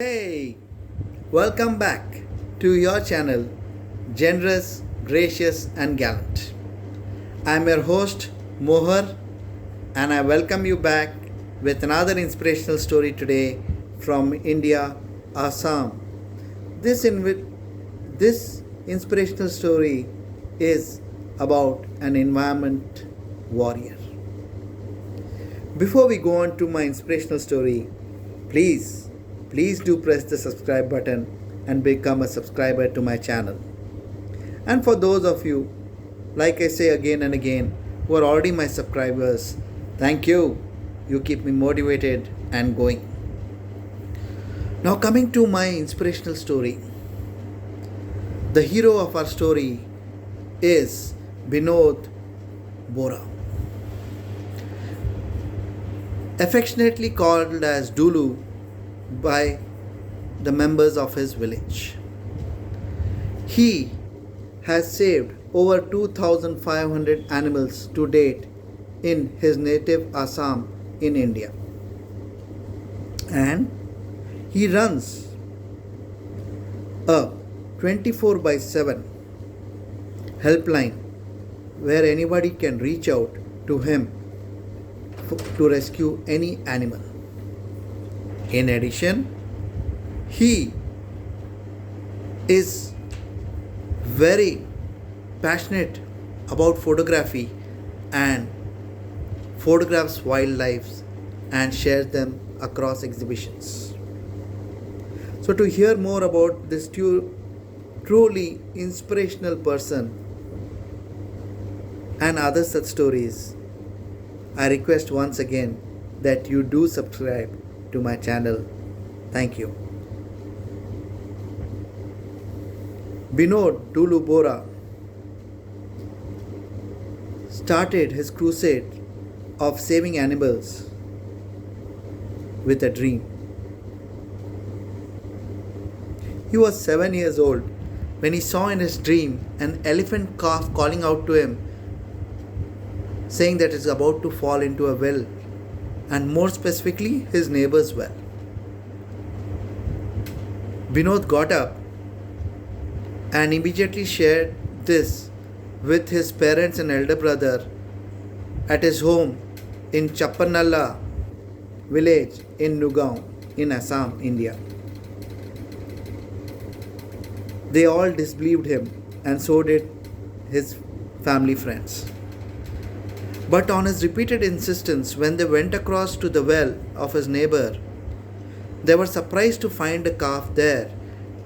Hey, welcome back to your channel, Generous, Gracious, and Gallant. I'm your host, Mohar, and I welcome you back with another inspirational story today from India, Assam. This inspirational story is about an environment warrior. Before we go on to my inspirational story, please do press the subscribe button and become a subscriber to my channel. And for those of you, like I say again and again, who are already my subscribers, thank you. You keep me motivated and going. Now, coming to my inspirational story, the hero of our story is Binod Borah, affectionately called as Dulu by the members of his village. He has saved over 2,500 animals to date in his native Assam in India. And he runs a 24 by 7 helpline where anybody can reach out to him to rescue any animal. In addition, he is very passionate about photography and photographs wildlife and shares them across exhibitions. So, to hear more about this truly inspirational person and other such stories, I request once again that you do subscribe to my channel. Thank you. Binod Dulu Borah started his crusade of saving animals with a dream. He was 7 years old when he saw in his dream an elephant calf calling out to him, saying that it's about to fall into a well, and more specifically, his neighbor's well. Binod got up and immediately shared this with his parents and elder brother at his home in Chapanalla Village in Nagano in Assam, India. They all disbelieved him, and so did his family friends. But on his repeated insistence, when they went across to the well of his neighbor, they were surprised to find a calf there,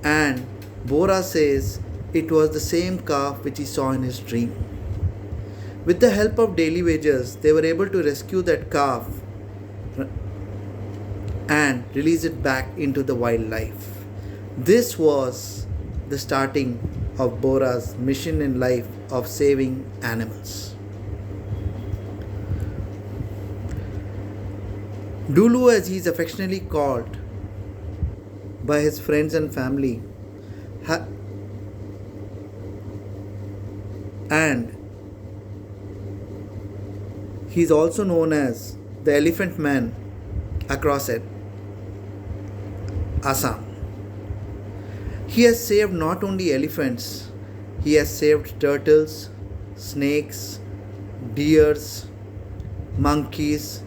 and Bora says it was the same calf which he saw in his dream. With the help of daily wages, they were able to rescue that calf and release it back into the wildlife. This was the starting of Bora's mission in life of saving animals. Dulu, as he is affectionately called by his friends and family, and he is also known as the Elephant Man across it, Assam. He has saved not only elephants, he has saved turtles, snakes, deers, monkeys,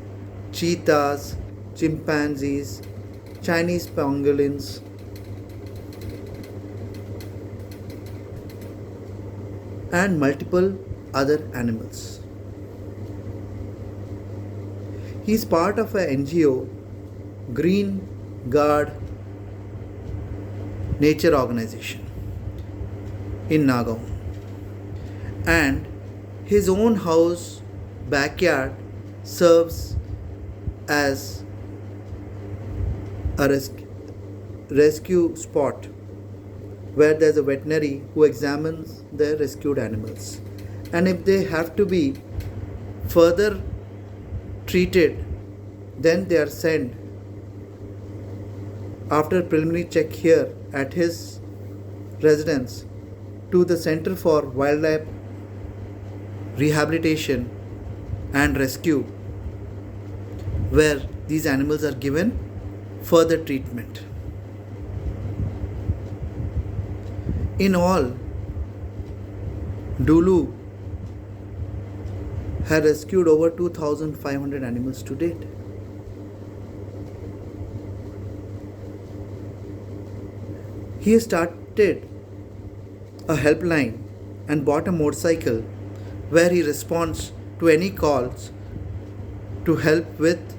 cheetahs, chimpanzees, Chinese pangolins, and multiple other animals. He is part of a NGO, Green Guard Nature Organization in Nagano, and his own house backyard serves as a rescue spot where there's a veterinary who examines the rescued animals, and if they have to be further treated, then they are sent after preliminary check here at his residence to the Center for Wildlife Rehabilitation and Rescue, where these animals are given further treatment. In all, Dulu had rescued over 2,500 animals to date. He started a helpline and bought a motorcycle where he responds to any calls to help with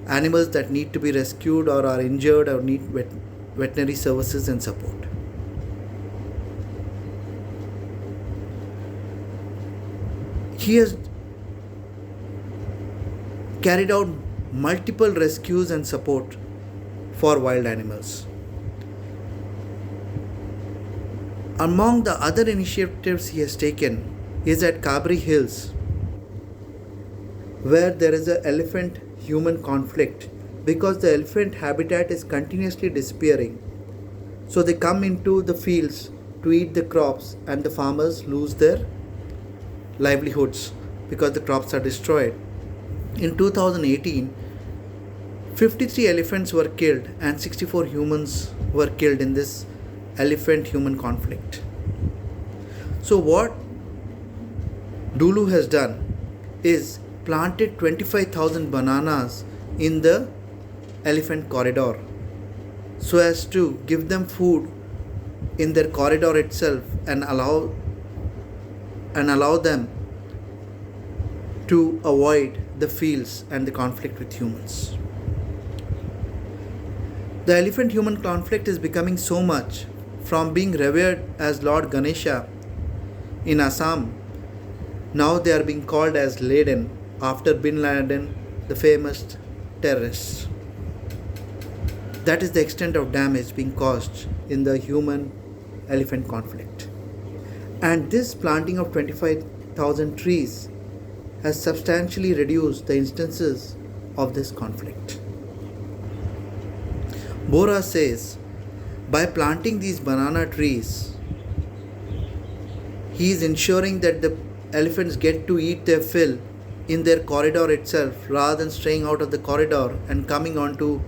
animals that need to be rescued or are injured or need veterinary services and support. He has carried out multiple rescues and support for wild animals. Among the other initiatives he has taken is at Karbi Hills, where there is an elephant human conflict because the elephant habitat is continuously disappearing. So they come into the fields to eat the crops and the farmers lose their livelihoods because the crops are destroyed. In 2018, 53 elephants were killed and 64 humans were killed in this elephant human conflict. So what Dulu has done is planted 25,000 bananas in the elephant corridor so as to give them food in their corridor itself and allow them to avoid the fields and the conflict with humans. The elephant human conflict is becoming so much, from being revered as Lord Ganesha in Assam. Now they are being called as Laden after Bin Laden, the famous terrorist. That is the extent of damage being caused in the human elephant conflict. And this planting of 25,000 trees has substantially reduced the instances of this conflict. Bora says, by planting these banana trees, he is ensuring that the elephants get to eat their fill in their corridor itself rather than straying out of the corridor and coming onto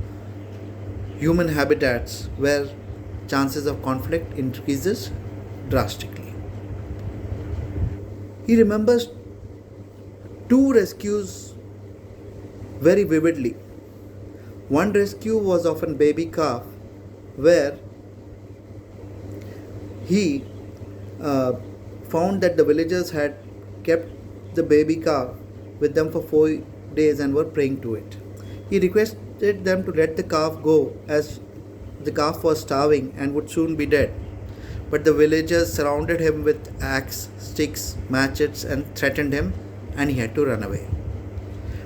human habitats where chances of conflict increases drastically. He remembers two rescues very vividly. One rescue was of a baby calf where he found that the villagers had kept the baby calf with them for 4 days and were praying to it. He requested them to let the calf go as the calf was starving and would soon be dead. But the villagers surrounded him with axe, sticks, machetes and threatened him, and he had to run away.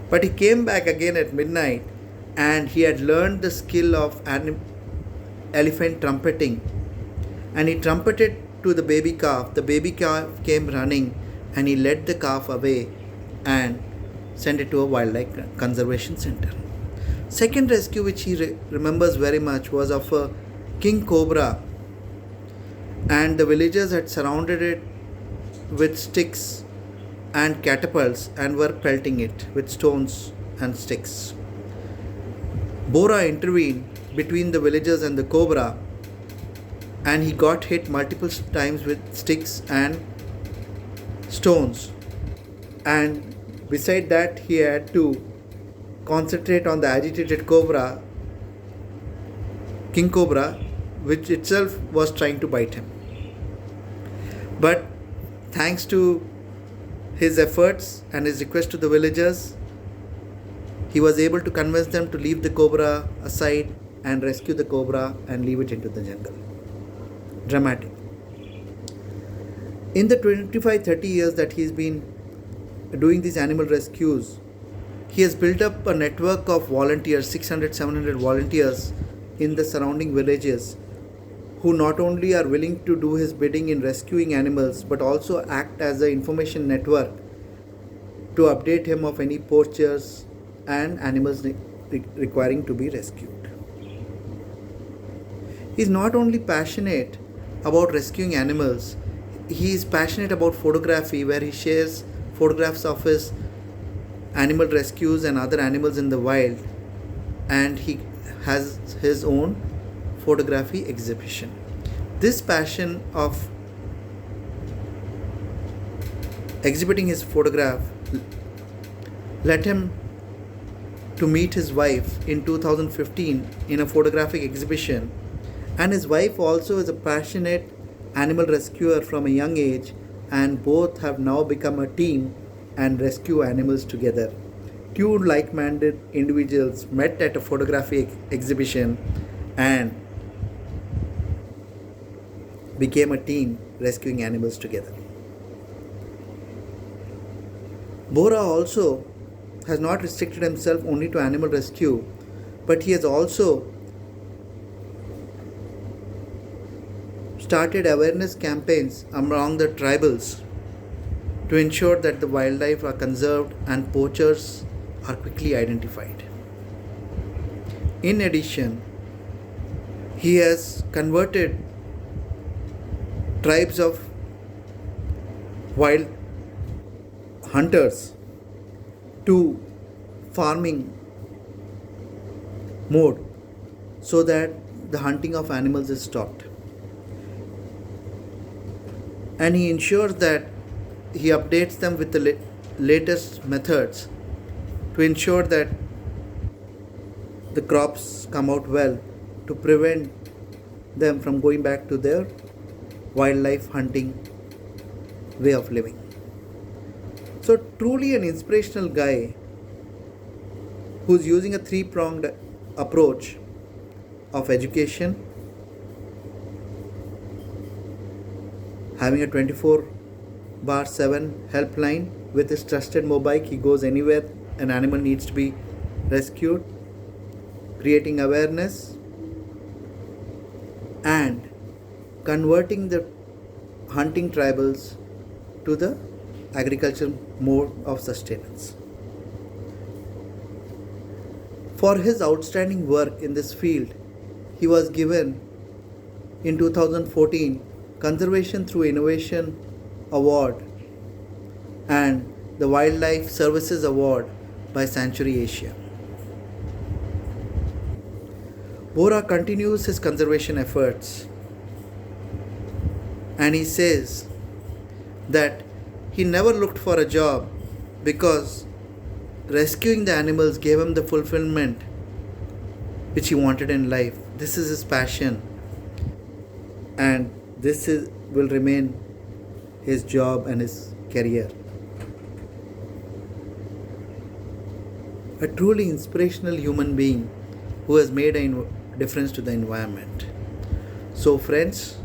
But he came back again at midnight and he had learned the skill of elephant trumpeting, and he trumpeted to the baby calf. The baby calf came running and he led the calf away and sent it to a wildlife conservation center. Second rescue which he remembers very much was of a king cobra, and the villagers had surrounded it with sticks and catapults and were pelting it with stones and sticks. Bora intervened between the villagers and the cobra, and he got hit multiple times with sticks and stones, and beside that he had to concentrate on the agitated cobra, king cobra, which itself was trying to bite him. But thanks to his efforts and his request to the villagers, he was able to convince them to leave the cobra aside and rescue the cobra and leave it into the jungle. Dramatic. In the 25-30 years that he's been doing these animal rescues, he has built up a network of volunteers, 600-700 volunteers in the surrounding villages, who not only are willing to do his bidding in rescuing animals but also act as an information network to update him of any poachers and animals requiring to be rescued. He is not only passionate about rescuing animals, he is passionate about photography, where he shares photographs of his animal rescues and other animals in the wild, and he has his own photography exhibition. This passion of exhibiting his photograph led him to meet his wife in 2015 in a photographic exhibition, and his wife also is a passionate animal rescuer from a young age, and both have now become a team and rescue animals together. Two like-minded individuals met at a photography exhibition and became a team rescuing animals together. Bora also has not restricted himself only to animal rescue, but he has also started awareness campaigns among the tribals to ensure that the wildlife are conserved and poachers are quickly identified. In addition, he has converted tribes of wild hunters to farming mode so that the hunting of animals is stopped. And he ensures that he updates them with the latest methods to ensure that the crops come out well, to prevent them from going back to their wildlife hunting way of living. So, truly an inspirational guy who's using a three-pronged approach of education, having a 24/7 helpline with his trusted motorbike. He goes anywhere an animal needs to be rescued, creating awareness and converting the hunting tribals to the agricultural mode of sustenance. For his outstanding work in this field, he was given in 2014 Conservation Through Innovation Award and the Wildlife Services Award by Sanctuary Asia. Bora continues his conservation efforts, and he says that he never looked for a job because rescuing the animals gave him the fulfillment which he wanted in life. This is his passion, and will remain his job and his career. A truly inspirational human being who has made a difference to the environment. So friends,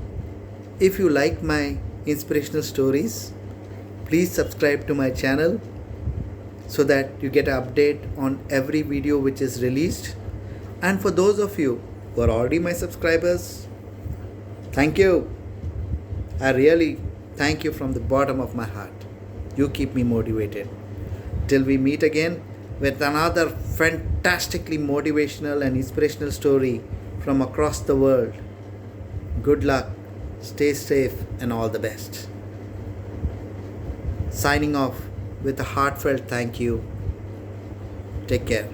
if you like my inspirational stories, please subscribe to my channel so that you get an update on every video which is released. And for those of you who are already my subscribers, thank you. I really thank you from the bottom of my heart. You keep me motivated. Till we meet again with another fantastically motivational and inspirational story from across the world. Good luck, stay safe, and all the best. Signing off with a heartfelt thank you. Take care.